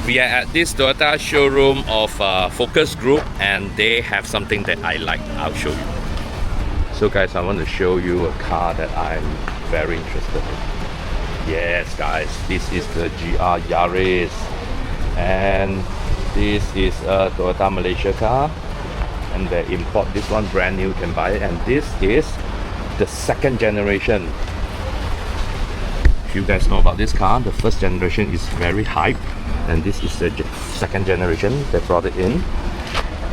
We are at this Toyota showroom of Fokus Group, and they have something that I like. I'll show you. So guys, I want to show you a car that I'm very interested in. Yes guys, this is the GR Yaris, and this is a Toyota Malaysia car, and they import this one brand new, you can buy it, and this is the second generation. If you guys know about this car, the first generation is very hype, and this is the second generation. They brought it in,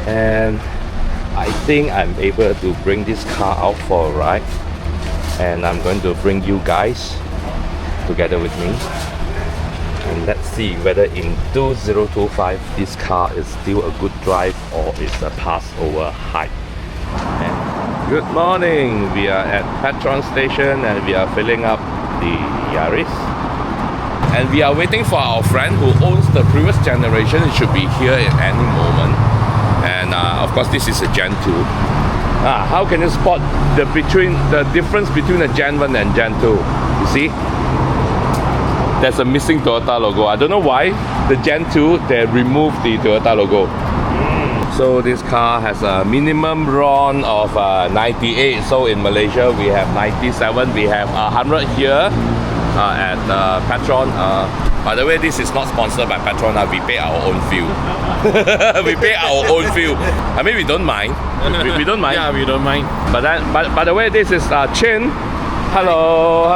and I think I'm able to bring this car out for a ride, and I'm going to bring you guys together with me, and let's see whether in 2025 this car is still a good drive or it's a pass over hype. And good morning, we are at Petron station and we are filling up the Yaris, and we are waiting for our friend who owns the previous generation. It should be here at any moment, and of course this is a Gen 2. How can you spot the difference between a Gen 1 and Gen 2? You see, there's a missing Toyota logo. I don't know why. The Gen 2, they removed the Toyota logo. So this car has a minimum RON of 98. So in Malaysia we have 97. We have 100 here at Petron. By the way, this is not sponsored by Petron. We pay our own fuel. We pay our own fuel. I mean, we don't mind. We don't mind. Yeah, we don't mind. But by the way, this is Chin. Hello.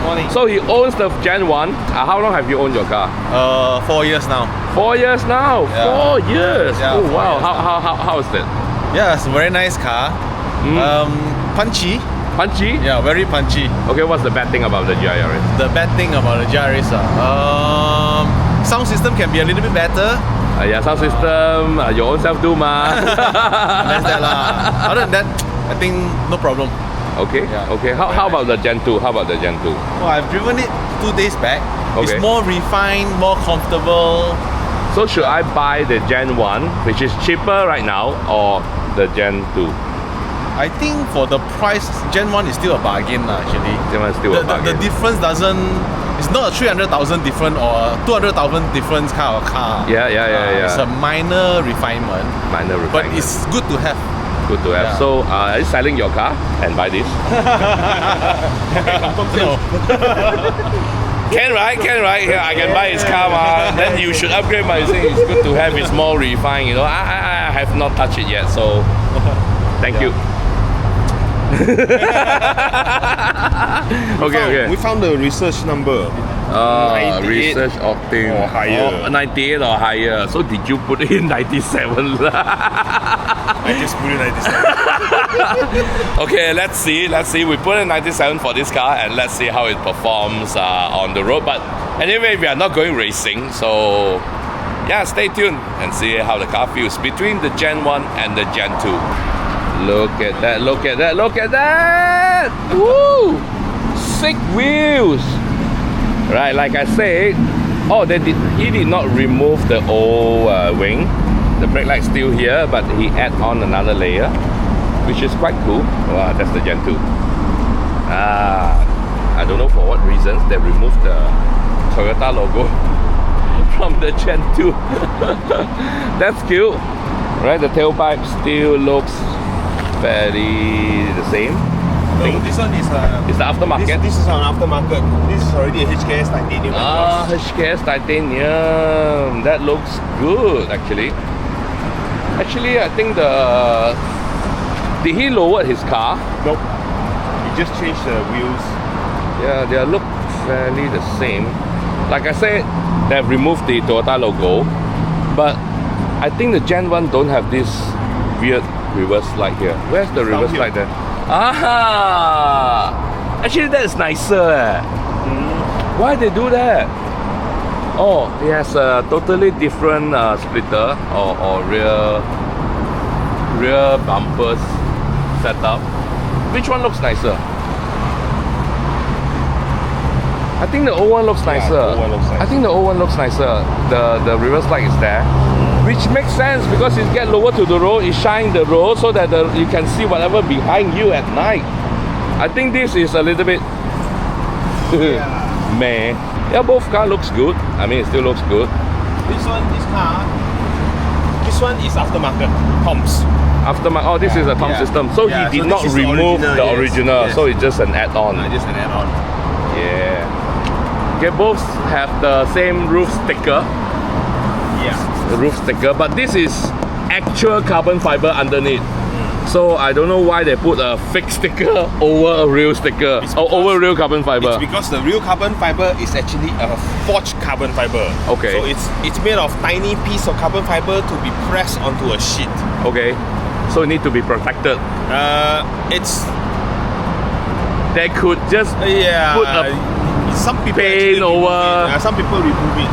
Morning. So he owns the Gen 1. How long have you owned your car? 4 years now. 4 years now. Yeah. 4 years. Yeah, oh 4 wow. years. How is it? Yeah, it's a very nice car. Punchy. Punchy? Yeah, very punchy. Okay, what's the bad thing about the GR Yaris? The bad thing about the GR is sound system can be a little bit better. Yeah, sound system. Your own self do ma. That's that lah. Other than that, I think no problem. Okay. Yeah. Okay. How about the Gen 2? How about the Gen 2? Well, I've driven it 2 days back. Okay. It's more refined, more comfortable. So should I buy the Gen 1, which is cheaper right now, or the Gen 2? I think for the price, Gen 1 is still a bargain actually. Gen 1 is still a bargain. The difference doesn't, it's not a 300,000 different or 200,000 difference kind of car. Yeah. It's a minor refinement. Minor refinement. But it's good to have. Good to have. Yeah. So are you selling your car and buy this? No. Can right? Here I can buy his car, then you should upgrade my thing. It's good to have. It's more refined, you know. I have not touched it yet, so thank you. Okay. We found the research number. 98 Research octane or higher. 98 or higher. So did you put in 97? I just put in 97. Okay, let's see. We put in 97 for this car, and let's see how it performs on the road. But anyway, we are not going racing, so yeah, stay tuned and see how the car feels between the Gen 1 and the Gen 2. Look at that! Woo! Sick wheels! Right, like I said, he did not remove the old wing. The brake light's still here, but he add on another layer, which is quite cool. Wow, that's the Gen 2. I don't know for what reasons they removed the Toyota logo from the Gen 2. That's cute. Right, the tailpipe still looks fairly the same. No, this one is It's the aftermarket. This is an aftermarket. This is already a HKS titanium. HKS titanium. That looks good actually. Actually, I think did he lower his car? Nope. You just changed the wheels. Yeah, they look fairly the same. Like I said, they've removed the Toyota logo, but I think the Gen 1 don't have this weird reverse light here. Where's the reverse light there? Actually that is nicer. Why they do that? Oh, it has a totally different splitter or rear bumpers setup. Which one looks nicer? I think the old one looks nicer. Yeah, the old one looks nicer. I think the old one looks nicer. The reverse light is there, which makes sense because it get lower to the road, it shines the road so that you can see whatever behind you at night. I think this is a little bit meh. Yeah, both car looks good. I mean, it still looks good. This one is aftermarket, Tom's. Oh, this is a Tom Yeah. system. So Yeah, he did so not this is the remove original, the yes. original, Yes. so it's just an add-on. Just an add-on. Yeah. Okay, both have the same roof sticker. Yeah. The roof sticker, but this is actual carbon fiber underneath. So I don't know why they put a fake sticker over a real sticker or over real carbon fiber. It's because the real carbon fiber is actually a forged carbon fiber. Okay. So it's made of tiny piece of carbon fiber to be pressed onto a sheet. Okay, so it need to be protected. They could just Yeah. put a some people paint actually remove over. it. Some people remove it.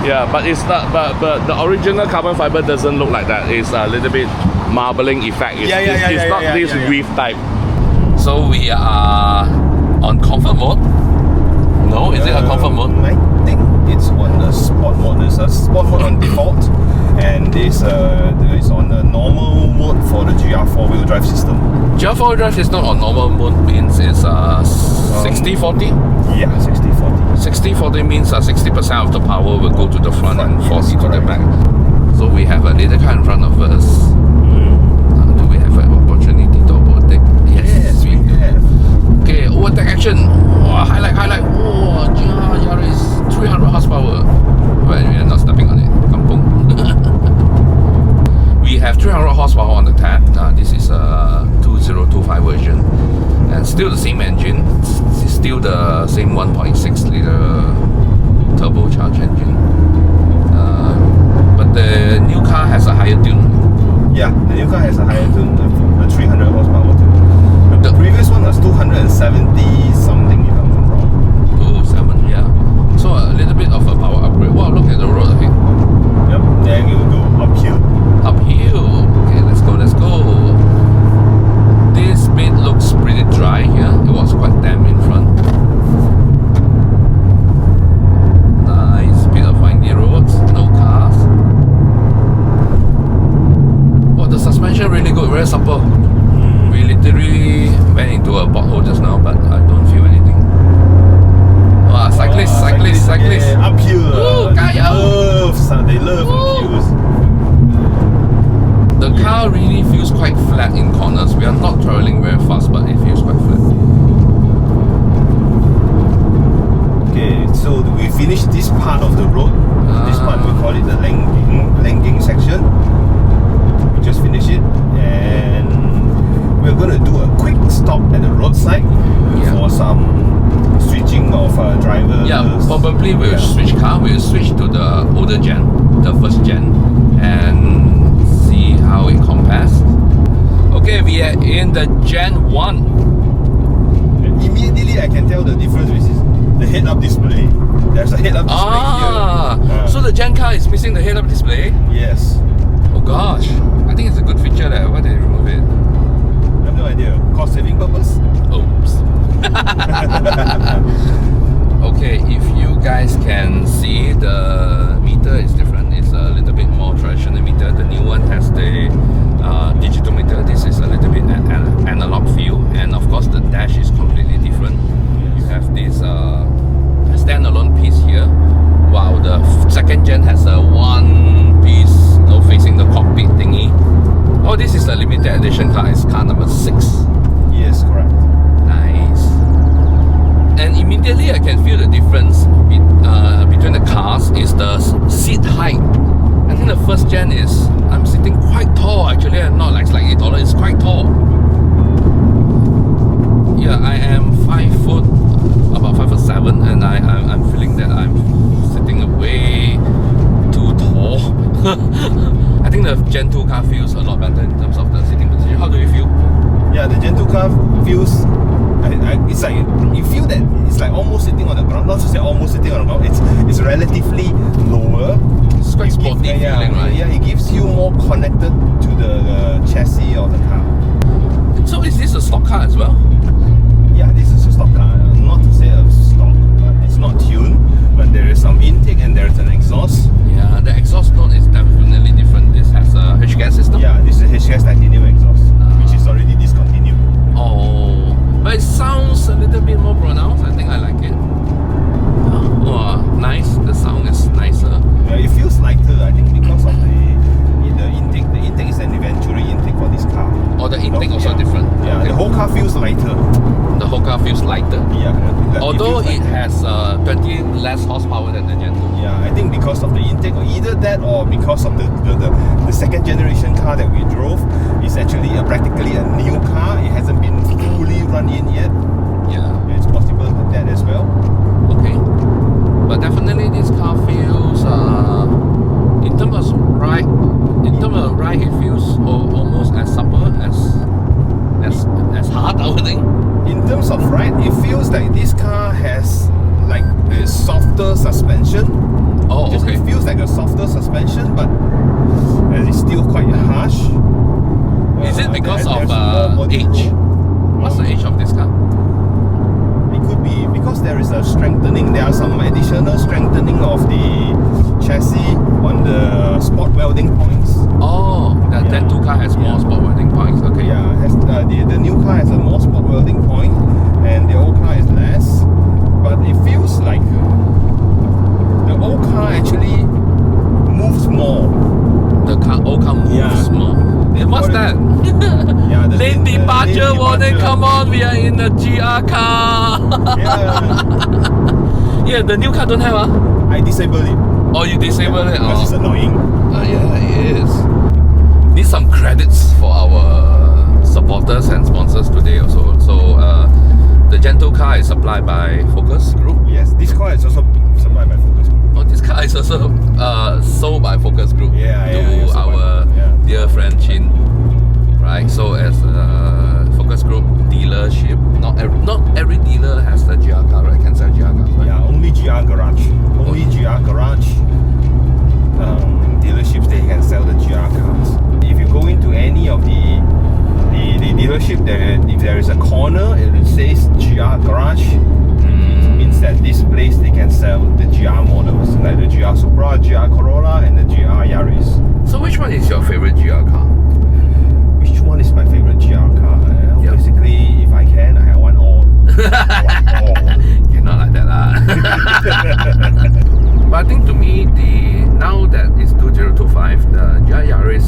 yeah, but it's not. But the original carbon fiber doesn't look like that. It's a little bit marbling effect. It's not this weave type. So we are on comfort mode. No, is it a comfort mode? I think it's on the sport mode. There's a sport mode on default, and this is on the normal mode for the GR 4-wheel drive system. GR 4 drive is not on normal mode, means it's 60-40. Yeah, 60-40. 60-40 means 60% of the power will go to the front and 40 yes, to the correct. back. So we have a little car in front of us. Do we have an opportunity to overtake? Yes, we do. Okay, overtake action. Oh, highlight. Oh, GR Yaris 300 horsepower. Well, we are not stepping on it. Kampung. We have 300 horsepower on the tap. This is a 2025 version. And still the same engine. It's still the same 1.6 liter turbocharged engine. But the new car has a higher tune. Yeah, the new car has a higher tune, the 300 horsepower tune. The previous one was 270 something, if I'm not wrong. 207, yeah. So a little bit of a power upgrade. Wow, look at the road ahead. Yep, then you go uphill. Uphill. Okay, let's go. This bit looks pretty dry here. It was quite damp in front. Nice bit of windy roads, no cars. Oh, the suspension really good, very supple. We literally went into a pothole just now, but I don't feel anything. Wow, cyclist. Yeah, uphill. Ooh, kaya. They love uphills. The car really feels quite flat in corners. We are not traveling very fast, but it feels quite flat. Okay, so we finished this part of the road. This part we call it the Lengging section. We just finished it, and we're going to do a quick stop at the roadside for some switching of drivers. Yeah, probably we'll switch car. We'll switch to the older gen, the first gen, and see how it compares. Okay, we are in the Gen 1. Immediately I can tell the difference, which is the head-up display. There's a head-up display here. So the Gen car is missing the head-up display? Yes. Oh gosh, I think it's a good feature there. Why did they remove it? I have no idea. Cost-saving purpose? Oops. Okay, if you guys can see, the meter is different. It's a little bit more traditional meter. The new one has the digital meter. This is a little bit analog feel, and of course the dash is completely different. You have this standalone piece here, while the second gen has a one piece facing the cockpit thingy. Oh, this is a limited edition car. It's car number 6. Yes, correct. Nice. And immediately I can feel the difference between the cars is the seat height. I think the first gen is, I'm sitting quite tall actually, and not like slightly taller, it's quite tall. Yeah, I am 5 foot, about 5'7", and I'm feeling that I'm sitting way too tall. I think the Gen 2 car feels a lot better in terms of the sitting position. How do you feel? Yeah, the Gen 2 car feels, it's like, you feel that it's like almost sitting on the ground. Not to say almost sitting on the ground, it's relatively lower. It's quite sporty feeling, right? Yeah, it gives you more connected to the chassis of the car. So is this a stock car as well? Yeah, this is a stock car. Not to say a stock, but it's not tuned. But there is some intake and there is an exhaust. Yeah, the exhaust note is definitely different. This has a HGAS system. Yeah, this is HGAS titanium exhaust, which is already discontinued. Oh, but it sounds a little bit more pronounced. I think I like it. Oh, Although it has 20 less horsepower than the Gen 2. Yeah, I think because of the intake, or either that or because of the second generation car that we drove is actually practically a new car. It hasn't been fully run in yet. Yeah. It's possible that as well. Okay. But definitely this car feels, in terms of ride, it feels almost as supple as hard, I would think. In terms of ride, it feels like this car has like a softer suspension. Oh, okay. It feels like a softer suspension, but it's still quite harsh. Is it because there's of more age? room. What's the age of this car? It could be because there is a strengthening. There are some additional strengthening of the chassis on the spot welding points. Oh, that Gen 2 car has more spot welding points. Okay. Yeah, the new car has a more spot welding point, and the old car is less. But it feels like the old car actually moves more. The old car moves more. What's that? Yeah, Lane departure warning, come on, we are in the GR car. Yeah. Yeah, the new car don't have, huh? I disabled it. Oh, you disable it? Because it's annoying. Yeah, it is. Need some credits for our supporters and sponsors today also. So, the Gen 2 car is supplied by Fokus Group. Yes, this car is also supplied by Focus Group. Oh, this car is also sold by Fokus Group to sold by our dear friend Chin. Right, so as a Fokus Group dealership, not every dealer has the GR car, right? Can sell GR cars, right? Yeah, only GR Garage. Only GR Garage dealerships, they can sell the GR cars. If you go into any of the dealership, if there is a corner, it says GR Garage. It means that this place they can sell the GR models, like the GR Supra, GR Corolla, and the GR Yaris. So which one is your favorite GR car? Which one is my favorite GR car? Basically, if I can, I want all. I want all. You're not like that, But I think to me, now that it's 2025, the GR Yaris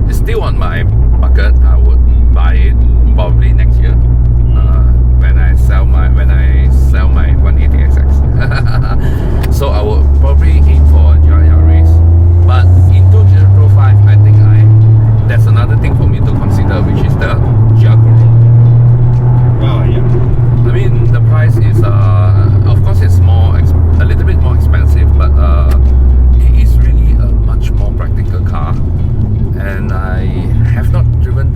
is still on my bucket. I would buy it probably next year when I sell my 180XX. So I would probably aim for a GR Yaris. But in 2025, I think that's another thing for me to consider, which is the GR Corolla. Oh yeah. I mean, the price is, of course, it's a little bit more expensive, but it is really a much more practical car. And I have not driven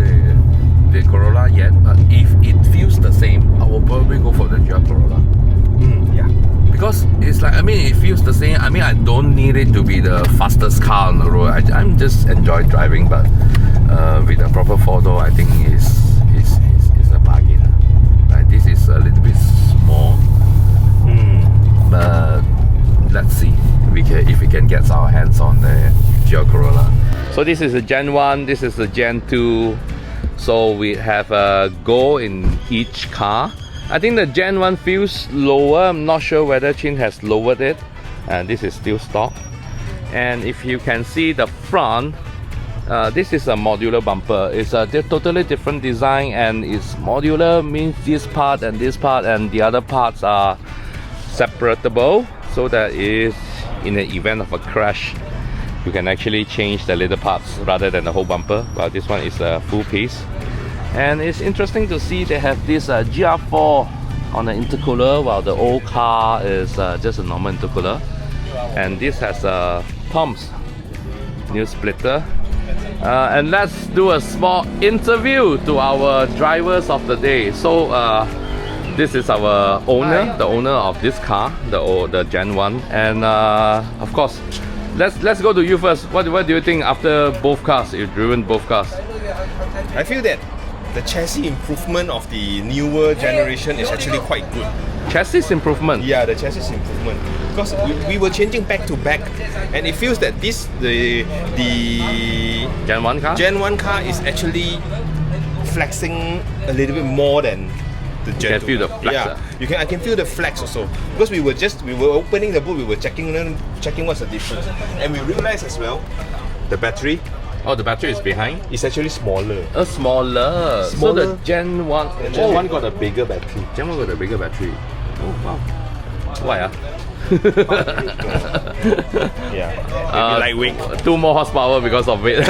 the Corolla yet, but if it feels the same, I will probably go for the GR Corolla. Yeah. Because it's like, I mean, it feels the same. I mean, I don't need it to be the fastest car on the road. I'm just enjoy driving, but with a proper 4-door, I think is a bargain. Like, this is a little bit small, but let's see if we can get our hands on the GR Corolla. So this is the Gen 1, this is the Gen 2. So we have a Go in each car. I think the Gen 1 feels lower. I'm not sure whether Chin has lowered it. And this is still stock. And if you can see the front, this is a modular bumper. It's a totally different design, and it's modular means this part and the other parts are separatable, so that is in the event of a crash you can actually change the little parts rather than the whole bumper. While this one is a full piece. And it's interesting to see they have this GR4 on the intercooler, while the old car is just a normal intercooler. And this has pumps, new splitter. And let's do a small interview to our drivers of the day. So this is our owner, the owner of this car, the Gen 1. And of course, let's go to you first. What do you think after both cars? You've driven both cars. I feel that the chassis improvement of the newer generation is actually quite good. Chassis improvement? Yeah, the chassis improvement. Because we were changing back to back, and it feels that the Gen 1 car? Gen 1 car is actually flexing a little bit more than the Gen 2. You can feel the flex. Yeah, I can feel the flex also. Because we were opening the boot, we were checking what's the difference, and we realized as well the battery. Oh, the battery is behind? It's actually smaller. Smaller. So the Gen 1... The Gen 1 got a bigger battery. Gen 1 got a bigger battery. Oh wow. Why Yeah. Maybe lightweight. 2 more horsepower because of it.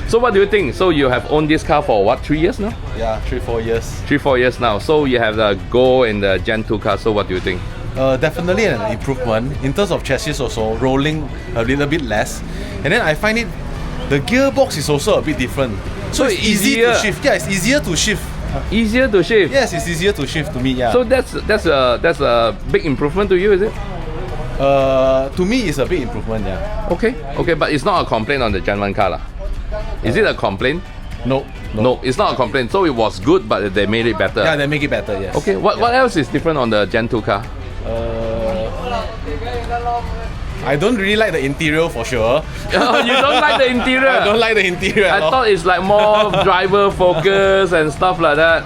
So what do you think? So you have owned this car for what, 3 years now? Yeah, 3-4 years. 3-4 years now. So you have the Go in the Gen 2 car. So what do you think? Definitely an improvement in terms of chassis, also rolling a little bit less, and then I find it the gearbox is also a bit different. So it's easy to shift. Yeah, it's easier to shift. Easier to shift. Yes, it's easier to shift to me. Yeah. So that's a big improvement to you, is it? To me, it's a big improvement. Yeah. Okay, but it's not a complaint on the Gen 1 car lah. Is it a complaint? No, No, it's not a complaint. So it was good, but they made it better. Yeah, they make it better. Yes. Okay, what else is different on the Gen 2 car? I don't really like the interior for sure. You don't like the interior? I don't like the interior. I thought it's like more driver focus and stuff like that.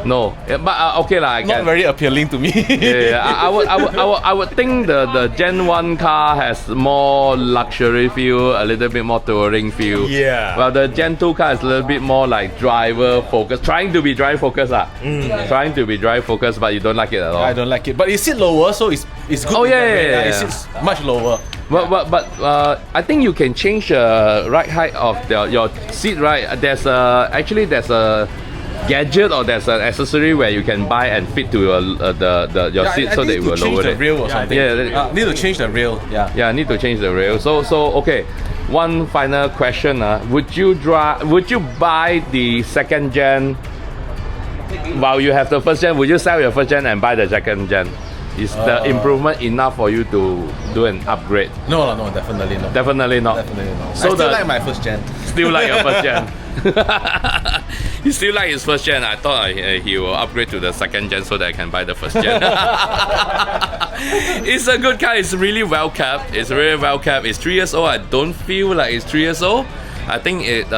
No, yeah, but okay lah. Not very appealing to me. Yeah, I would think the Gen 1 car has more luxury feel, a little bit more touring feel. Yeah. Well, the Gen 2 car is a little bit more like driver focused, trying to be driver focused trying to be driver focused, but you don't like it at all. I don't like it, but it sits lower, so it's good. Oh yeah. It sits much lower. But I think you can change the ride height of your seat, right? There's a gadget or there's an accessory where you can buy and fit to your seat so that it will lower it. Need to change the rail or something. Need to change the rail. Yeah, need to change the rail. So okay. One final question. Would you buy the second gen while you have the first gen? Would you sell your first gen and buy the second gen? Is the improvement enough for you to do an upgrade? No, definitely not. Definitely not. So I still like my first gen. Still like your first gen. He still like his first gen. I thought he will upgrade to the second gen so that I can buy the first gen. It's a good car. It's really well kept. It's 3 years old. I don't feel like it's 3 years old. I think it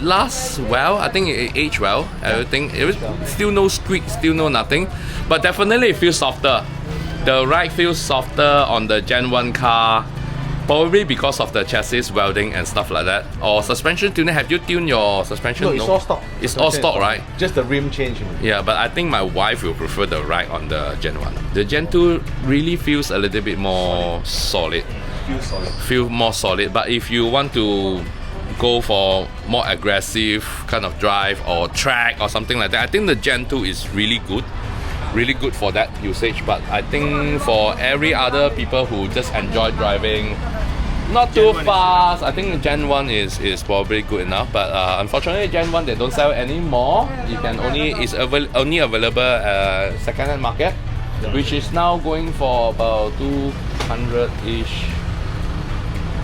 lasts well. I think it aged well. I think it was still no squeak, still no nothing, but definitely it feels softer. The ride feels softer on the Gen 1 car, probably because of the chassis welding and stuff like that. Or suspension tuning. Have you tuned your suspension? No, it's all stock. It's all stock, right? Just the rim change. Yeah, but I think my wife will prefer the ride on the Gen 1. The Gen 2 really feels a little bit more solid. Feel more solid. But if you want to go for more aggressive kind of drive or track or something like that, I think the Gen 2 is really good for that usage. But I think for every other people who just enjoy driving not too fast, I think Gen 1 is probably good enough. But unfortunately Gen 1 they don't sell it anymore. You can only available second-hand market, which is now going for about 200-ish.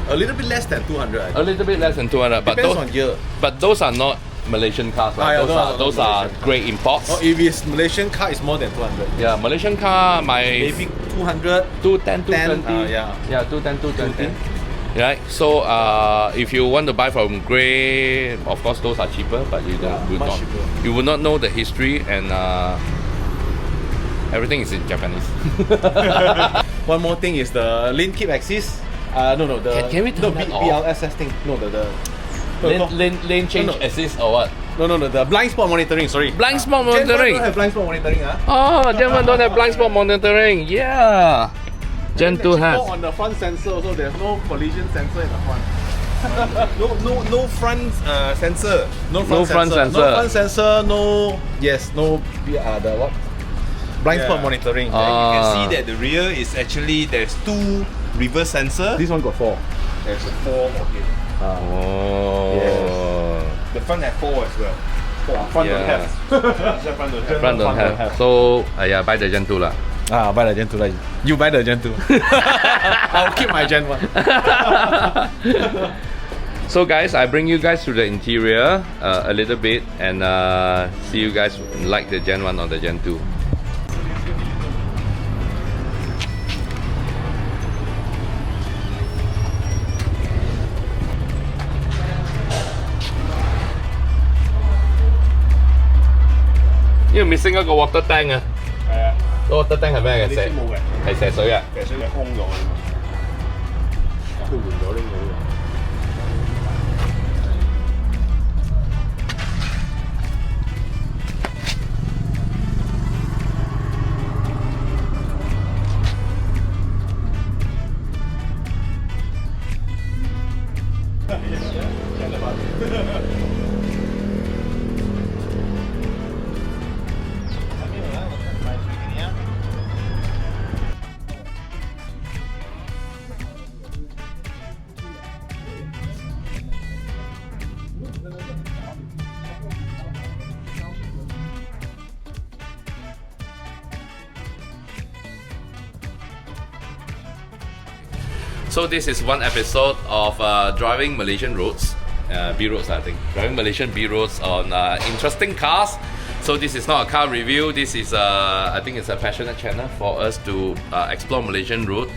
A little bit less than 200. A little bit less than 200. Depends on year. But those are not Malaysian cars, right? Those are great imports. Oh, if it's Malaysian car, it's more than 200. Yeah, Malaysian car, maybe 200, 210, 220. Yeah, 210, 220. Right. So if you want to buy from Grey, of course those are cheaper, but you will not know the history, and everything is in Japanese. One more thing is the lane keep axis. No. Can we turn that off? BLSS thing. No, lane change assist or what? No, the blind spot monitoring. Sorry. Blind spot monitoring. Gen 1 don't have blind spot monitoring. Oh, Gen 1 don't have blind spot monitoring. Yeah. Gen 2 has. On the front sensor also, there's no collision sensor in the front. No front sensor. No front sensor. No the what? Blind spot monitoring. You can see that the rear is actually there's 2 reverse sensor. This one got 4. There's a 4 okay. Yes. The front has 4 as well. Front don't have. Front don't have. So buy the Gen 2 lah. Buy the Gen 2 lah. You buy the Gen 2. I'll keep my Gen 1. So guys, I bring you guys through the interior a little bit, and see you guys like the Gen 1 or the Gen 2. You're missing a water tank. Water tank 係咩嘅？射係射水啊！射水係空咗嘅嘛，佢換咗呢個。So this is one episode of driving Malaysian roads, B roads I think. Driving Malaysian B roads on interesting cars. So this is not a car review. This is I think it's a passionate channel for us to explore Malaysian road.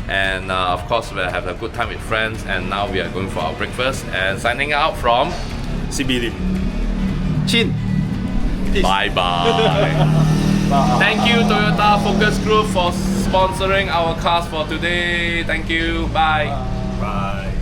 And of course we'll have a good time with friends. And now we are going for our breakfast and signing out from CB Lim. Chin. Bye bye. Thank you Toyota Fokus Group for sponsoring our cars for today. Thank you. Bye. Bye.